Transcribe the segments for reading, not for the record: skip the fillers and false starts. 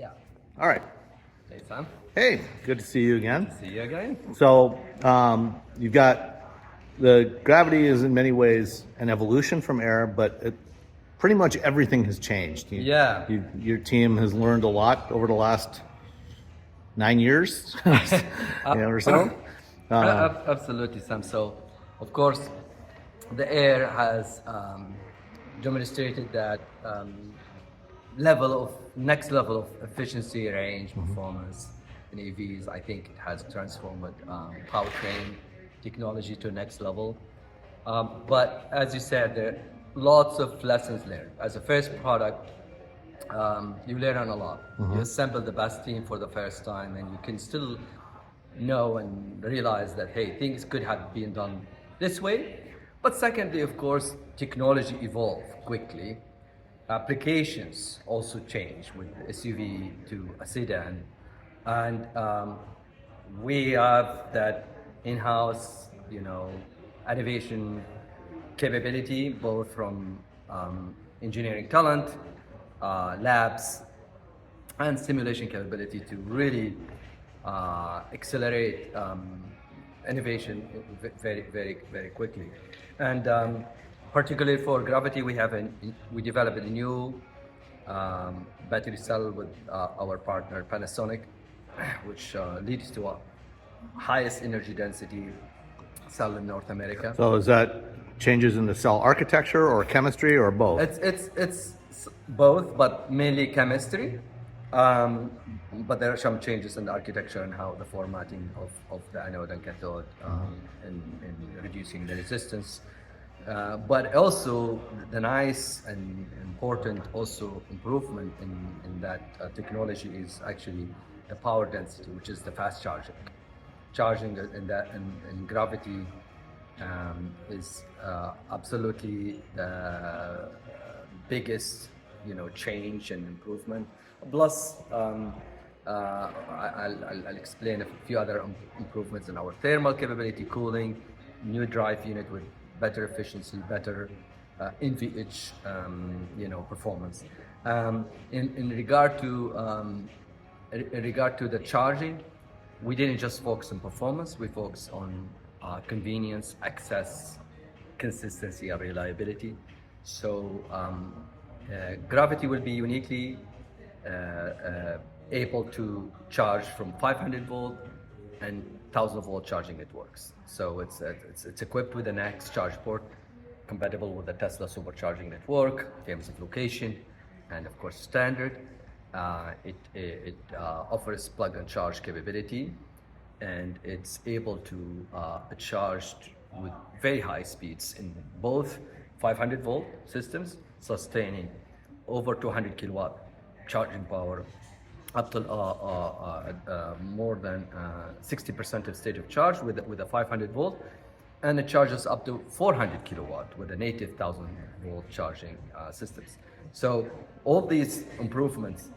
Yeah. All right. Hey, Sam. Hey, good to see you again. See you again. So, you've got the Gravity is in many ways an evolution from Air, but pretty much everything has changed. Yeah. Your team has learned a lot over the last 9 years, or so. Absolutely, Sam. So, of course, the Air has demonstrated that next level of efficiency, range, performance in EVs. I think it has transformed powertrain technology to the next level. But as you said, there are lots of lessons learned. As a first product, you learn a lot. You assemble the best team for the first time, and you can still know and realize that, hey, things could have been done this way. But secondly, of course, technology evolved quickly. Applications also change with SUV to a sedan. And we have that in-house, innovation capability, both from engineering talent, labs, and simulation capability to really accelerate innovation very, very, very quickly. And particularly for Gravity, we developed a new battery cell with our partner Panasonic, which leads to a highest energy density cell in North America. So, is that changes in the cell architecture or chemistry or both? It's both, but mainly chemistry. But there are some changes in the architecture and how the formatting of the anode and cathode in reducing the resistance. But also the nice and important also improvement in that technology is actually the power density, which is the fast charging. Charging in Gravity is absolutely the biggest change and improvement. Plus, I'll explain a few other improvements in our thermal capability, cooling, new drive unit with better efficiency, better NVH, performance. In regard to the charging, we didn't just focus on performance. We focused on convenience, access, consistency, and reliability. So Gravity will be uniquely able to charge from 500 volt and 1000 volt charging networks. So it's equipped with an X charge port compatible with the Tesla supercharging network, terms of location, and of course standard. It offers plug and charge capability, and it's able to charge with very high speeds in both 500 volt systems, sustaining over 200 kilowatt charging power, up to more than 60% of state of charge with a 500 volt, and it charges up to 400 kilowatt with a native 1000 volt charging systems. So all these improvements,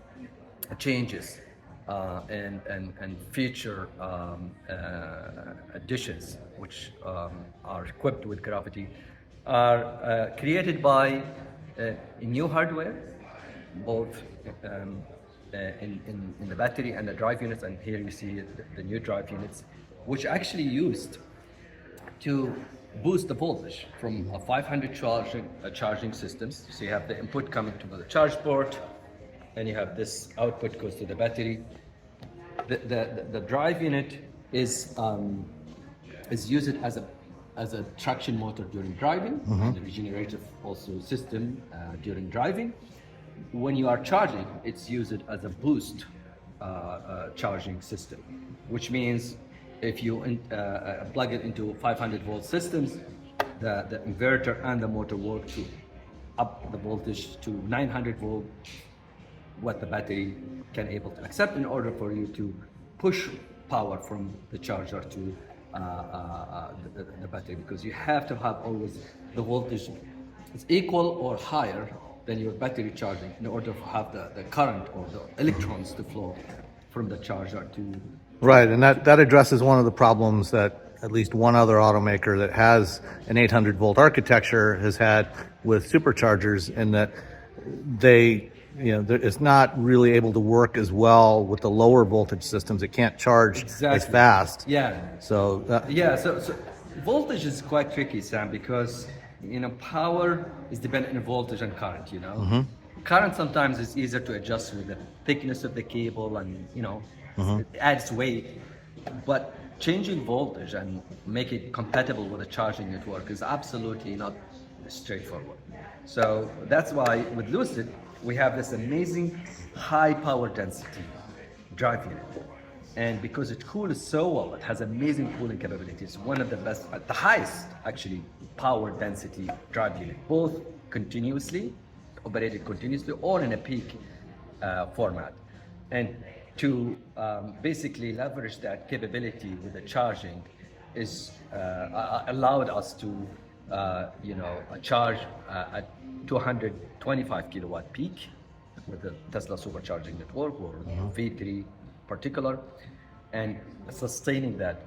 changes, and feature additions, which are equipped with Gravity, are created by new hardware, both in the battery and the drive units. And here you see the new drive units, which actually used to boost the voltage from a 500 charging systems. So you have the input coming to the charge port, and you have this output goes to the battery. The drive unit is used as a traction motor during driving, and the regenerative also system during driving. When you are charging, it's used as a boost charging system, which means if you plug it into 500 volt systems, the inverter and the motor work to up the voltage to 900 volt, what the battery can able to accept in order for you to push power from the charger to the battery, because you have to have always the voltage is equal or higher than your battery charging in order to have the current or the electrons to flow from the charger to... Right, and that addresses one of the problems that at least one other automaker that has an 800 volt architecture has had with superchargers, in that they it's not really able to work as well with the lower voltage systems. It can't charge as fast. Yeah. So So voltage is quite tricky, Sam, because power is dependent on voltage and current. Current sometimes is easier to adjust with the thickness of the cable, and it adds weight. But changing voltage and make it compatible with the charging network is absolutely not straightforward. So that's why with Lucid we have this amazing high power density drive unit. And because it cools so well, it has amazing cooling capabilities. One of the best, the highest actually, power density drive unit, both continuously, operated continuously, or in a peak format. And to basically leverage that capability with the charging is allowed us to charge at 225 kilowatt peak with the Tesla supercharging network, or V3 particular, and sustaining that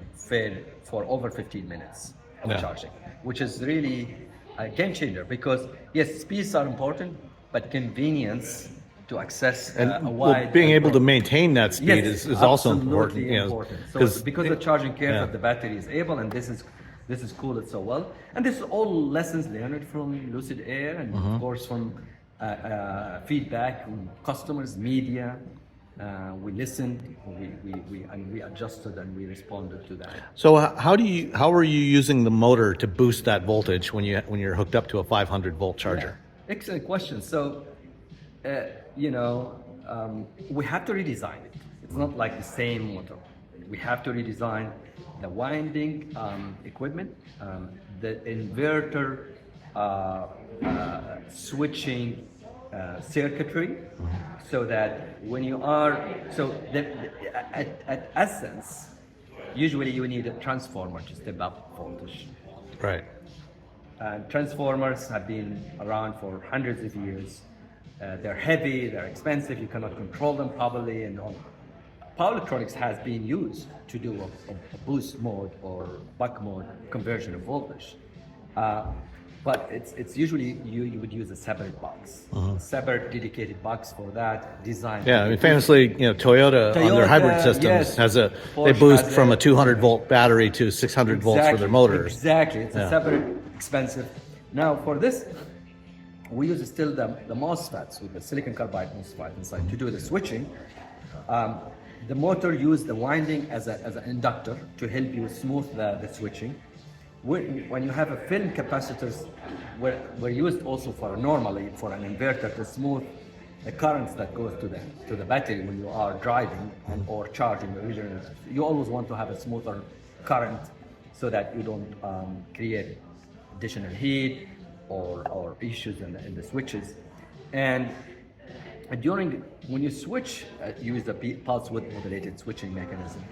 for over 15 minutes of charging, which is really a game changer, because yes, speeds are important, but convenience to access a wide being able to maintain that speed is also important. So because the charging curve of the battery is able, and this is cooled so well, and this is all lessons learned from Lucid Air, and of course from feedback from customers, media. We listened, we adjusted, and we responded to that. So how are you using the motor to boost that voltage when you're hooked up to a 500 volt charger? Yeah. Excellent question. So we have to redesign it. It's not like the same motor. We have to redesign the winding equipment, the inverter switching circuitry, so that when you are at essence, usually you need a transformer to step up voltage. Right. Transformers have been around for hundreds of years. They're heavy, they're expensive, you cannot control them properly, and all. Power electronics has been used to do a boost mode or buck mode conversion of voltage. But it's usually you would use a separate box, separate dedicated box for that design. Yeah, I mean, famously, Toyota on their hybrid systems they boost from a 200 volt battery to 600 volts for their motors. Exactly, it's a separate, expensive. Now for this, we use still the MOSFETs with the silicon carbide MOSFET inside to do the switching. The motor used the winding as an inductor to help you smooth the switching. When you have a film capacitors, were used also normally for an inverter to smooth the currents that goes to the battery when you are driving or charging the original. You always want to have a smoother current so that you don't create additional heat or issues in the switches. And when you switch, use the pulse width modulated switching mechanism.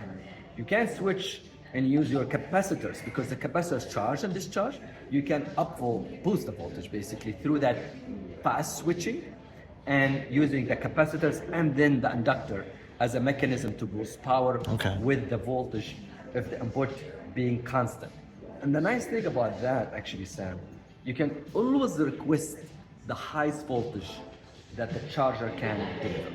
You can switch and use your capacitors, because the capacitors charge and discharge. You can boost the voltage basically through that fast switching, and using the capacitors and then the inductor as a mechanism to boost power with the voltage of the input being constant. And the nice thing about that, actually, Sam, you can always request the highest voltage that the charger can deliver.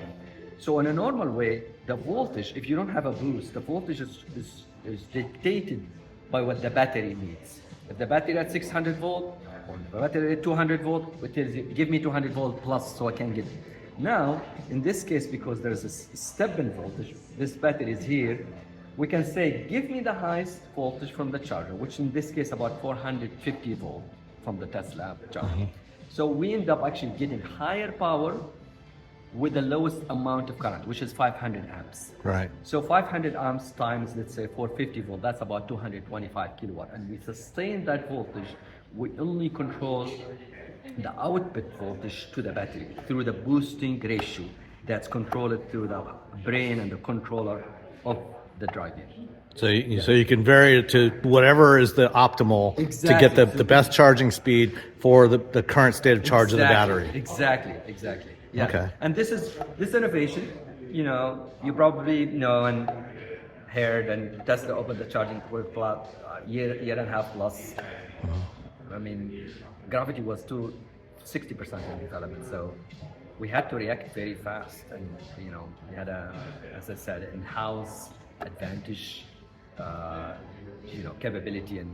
So in a normal way, the voltage, if you don't have a boost, the voltage is dictated by what the battery needs. If the battery at 600 volt or the battery at 200 volt, it tells you, give me 200 volt plus so I can get it. Now, in this case, because there's a step in voltage, this battery is here, we can say, give me the highest voltage from the charger, which in this case about 450 volt from the Tesla charger. So we end up actually getting higher power with the lowest amount of current, which is 500 amps. Right. So 500 amps times, let's say 450 volt, that's about 225 kilowatt. And we sustain that voltage. We only control the output voltage to the battery through the boosting ratio that's controlled through the brain and the controller of the drive unit. So you can vary it to whatever is the optimal to get the best charging speed for the current state of charge of the battery. Exactly. Yeah. Okay. And this innovation, you probably know and heard, and Tesla opened the charging port year and a half plus. I mean, Gravity was 60% in development, so we had to react very fast, and we had as I said, in-house advantage, capability and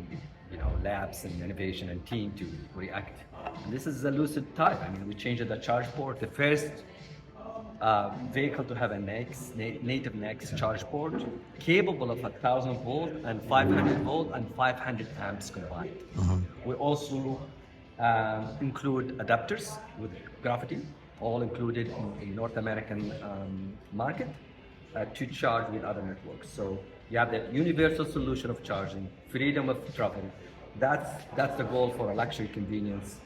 labs and innovation and team to react. And this is a Lucid type. I mean, we changed the charge port, the first vehicle to have a native NEX charge port, capable of 1,000 volt and 500 volt and 500 amps combined. We also include adapters with Gravity, all included in North American market to charge with other networks. So you have the universal solution of charging, freedom of travel. That's the goal for a luxury convenience,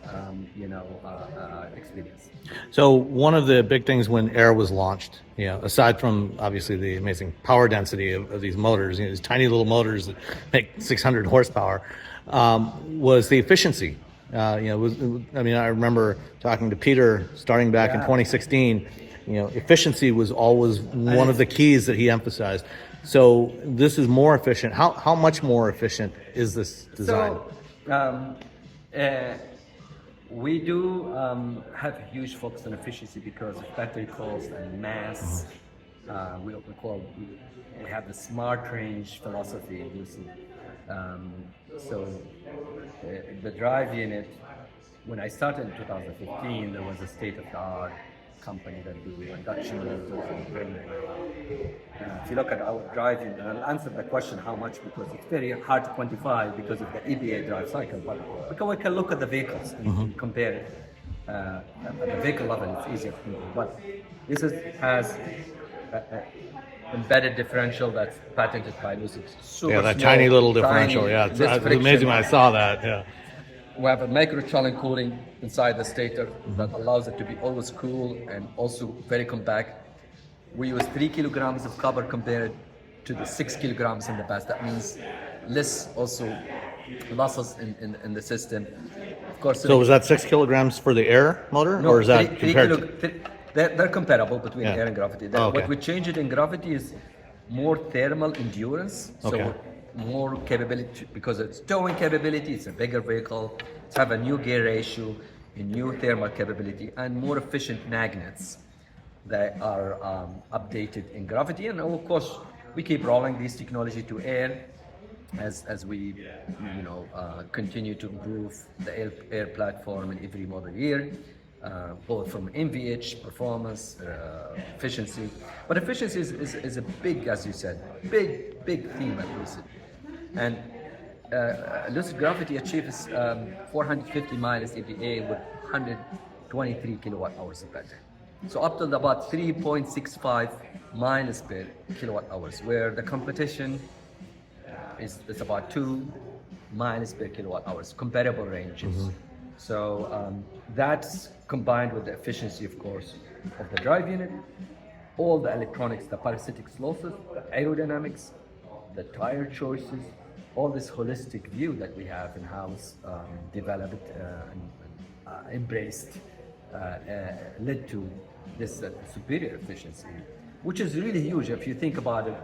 experience. So one of the big things when Air was launched, aside from obviously the amazing power density of these motors, these tiny little motors that make 600 horsepower, was the efficiency. I remember talking to Peter starting back in 2016. Efficiency was always one of the keys that he emphasized. So this is more efficient. How much more efficient is this design? So, we do have a huge focus on efficiency because of battery cost and mass. We have the smart range philosophy in Lucid. The drive unit, when I started in 2015, there was a state-of-the-art company that do induction motors and brake. If you look at our drive unit, and I'll answer the question how much, because it's very hard to quantify because of the EPA drive cycle, but we can look at the vehicles and compare it. At the vehicle level, it's easier to do. But this has embedded differential that's patented by Lucid. That tiny little differential. It's amazing when I saw that. Yeah. We have a micro-challenge cooling inside the stator that allows it to be always cool and also very compact. We use 3 kilograms of copper compared to the 6 kilograms in the past. That means less also losses in the system. Of course. So was that 6 kilograms for the Air motor, or is that they're comparable between Air and Gravity. Okay. What we changed in Gravity is more thermal endurance. So more capability because it's towing capability. It's a bigger vehicle. It's have a new gear ratio, a new thermal capability, and more efficient magnets that are updated in Gravity. And of course, we keep rolling this technology to Air as we continue to improve the Air platform in every model year, both from MVH, performance, efficiency. But efficiency is a big, as you said, big theme at Lucid. And Lucid Gravity achieves 450 miles EPA with 123 kilowatt hours of battery. So up to about 3.65 miles per kilowatt hours, where the competition is about 2 miles per kilowatt hours, comparable ranges. So that's combined with the efficiency, of course, of the drive unit, all the electronics, the parasitics losses, the aerodynamics, the tire choices, all this holistic view that we have in-house, developed and embraced, led to this superior efficiency, which is really huge if you think about it.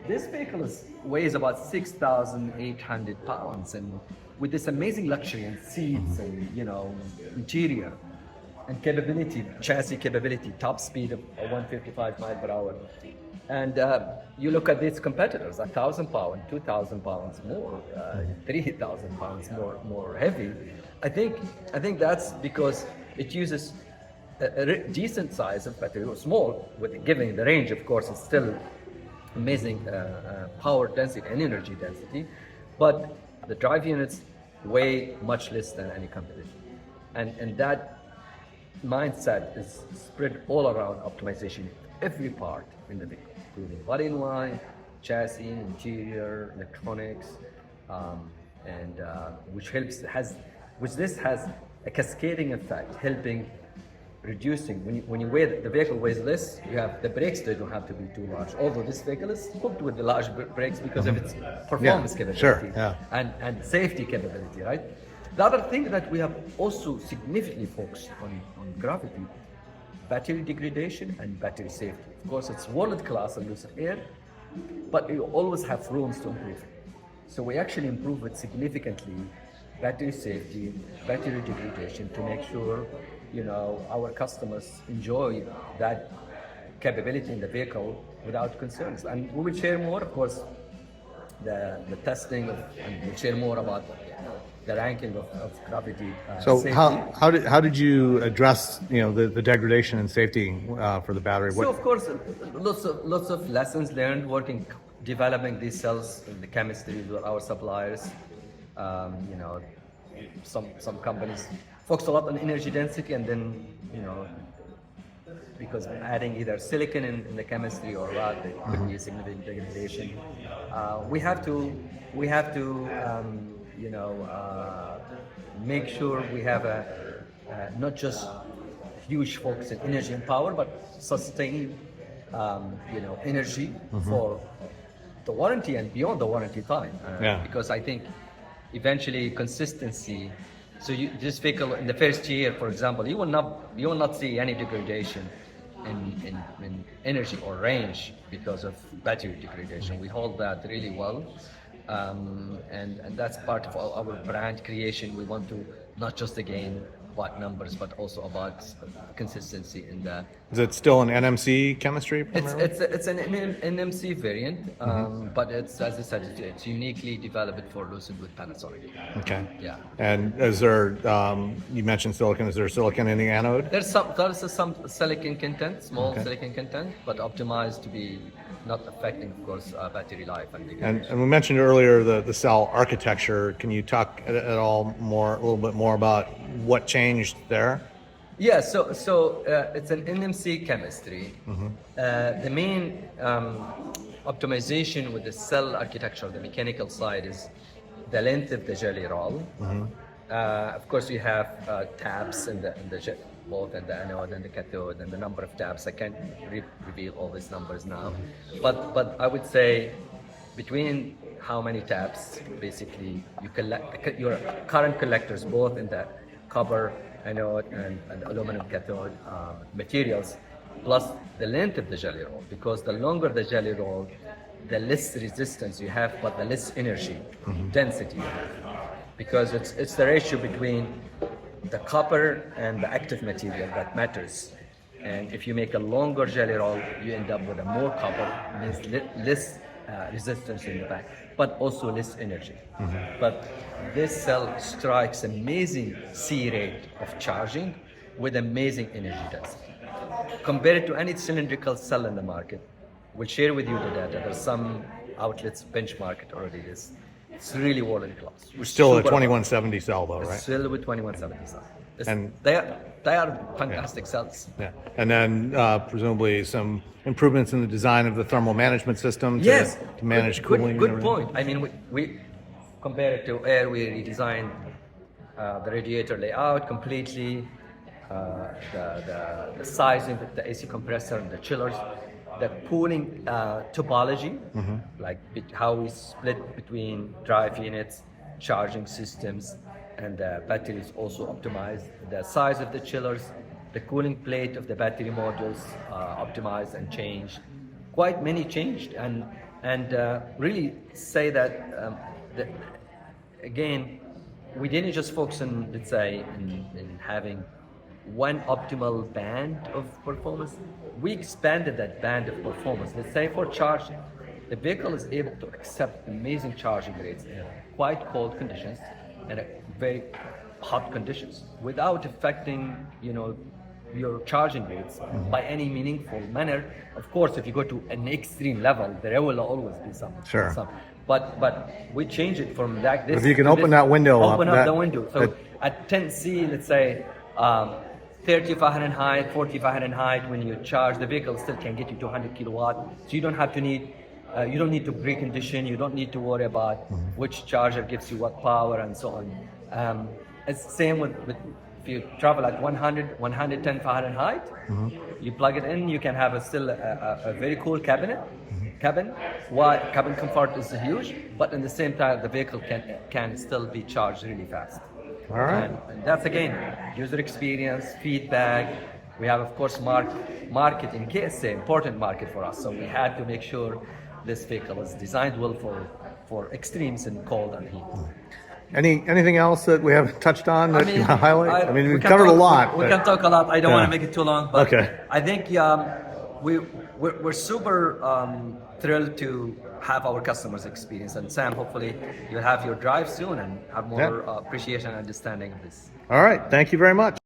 This vehicle weighs about 6,800 pounds, and with this amazing luxury and seats and interior and capability, chassis capability, top speed of 155 miles per hour. And you look at these competitors, 1,000 pounds, 2,000 pounds more, 3,000 pounds more heavy. I think that's because it uses a decent size of battery, or small, with giving the range. Of course, it's still amazing power density and energy density, but the drive units weigh much less than any competition, and that mindset is spread all around optimization, every part in the vehicle, including body in line, chassis, interior, electronics, and which this has a cascading effect, helping reducing. When you weigh the vehicle weighs less, you have the brakes. They don't have to be too large. Although this vehicle is equipped with the large brakes because of its performance capability and safety capability, right? The other thing that we have also significantly focused on Gravity, battery degradation and battery safety. Of course, it's world class in Lucid Air, but you always have rooms to improve it. So we actually improve it significantly, battery safety, battery degradation, to make sure our customers enjoy that capability in the vehicle without concerns. And we will share more, of course, the testing and we'll share more about the ranking of gravity So safety. how did you address the degradation and safety for the battery? So of course, lots of lessons learned working, developing these cells in the chemistry with our suppliers. Some companies focus a lot on energy density, and then because adding either silicon in the chemistry or rod, there could be a significant degradation. We have to make sure we have a not just huge focus on energy and power, but sustain energy for the warranty and beyond the warranty time. Because I think eventually consistency. So this vehicle in the first year, for example, you will not see any degradation in energy or range because of battery degradation. We hold that really well, and that's part of our brand creation. We want to not just again about numbers, but also about consistency in the. Is it still an NMC chemistry? It's an NMC variant, but it's, as I said, it's uniquely developed for Lucid with Panasonic. Okay. Yeah. And is there? You mentioned silicon. Is there silicon in the anode? There's some silicon content, small silicon content, but optimized to be not affecting, of course, battery life and degradation. And we mentioned earlier the cell architecture. Can you talk a little bit more about what changed there? Yeah, so it's an NMC chemistry. The main optimization with the cell architecture, the mechanical side, is the length of the jelly roll. Of course, you have tabs in the both in the anode and the cathode, and the number of tabs. I can't reveal all these numbers now, but I would say between how many tabs basically you collect your current collectors, both in the copper anode and aluminum cathode materials, plus the length of the jelly roll, because the longer the jelly roll, the less resistance you have, but the less energy density you have, because it's the ratio between the copper and the active material that matters. And if you make a longer jelly roll, you end up with a more copper, means less resistance in the back, but also less energy. But this cell strikes amazing C rate of charging with amazing energy density. Compared to any cylindrical cell in the market, we'll share with you the data. There's some outlets benchmark it already. It's really world class. We're still a 2170 cell though, right? Still with 2170 cell. And they are fantastic cells. Yeah, and then presumably some improvements in the design of the thermal management system to manage cooling. Good point. I mean, we compared to air, we redesigned the radiator layout completely, the sizing of the AC compressor and the chillers, the cooling topology, like how we split between drive units, charging systems, and the battery is also optimized. The size of the chillers, the cooling plate of the battery modules optimized and changed. Quite many changed, and really say that again, we didn't just focus on, let's say, in having one optimal band of performance. We expanded that band of performance. Let's say for charging, the vehicle is able to accept amazing charging rates in quite cold conditions and very hot conditions without affecting, your charging rates by any meaningful manner. Of course, if you go to an extreme level, there will always be some. But we change it from that. If you can open that window up. Open up the window. So at 10C, let's say 30 Fahrenheit, 40 Fahrenheit, when you charge, the vehicle still can get you to 100 kilowatt. So you don't need to precondition. You don't need to worry about which charger gives you what power and so on. It's the same with if you travel at 110 Fahrenheit, you plug it in, you can have still a very cool cabin. Cabin comfort is huge, but at the same time, the vehicle can still be charged really fast. All right. And that's again, user experience, feedback. We have, of course, marketing, KSA, important market for us. So we had to make sure this vehicle is designed well for extremes in cold and heat. Anything else that we haven't touched on that you want to highlight? I mean, we we've can covered a talk- lot. We but- can talk a lot. I don't want Yeah. to make it too long, but Okay. I think we're super thrilled to have our customers experience. And Sam, hopefully you'll have your drive soon and have more Yeah. appreciation and understanding of this. All right. Thank you very much.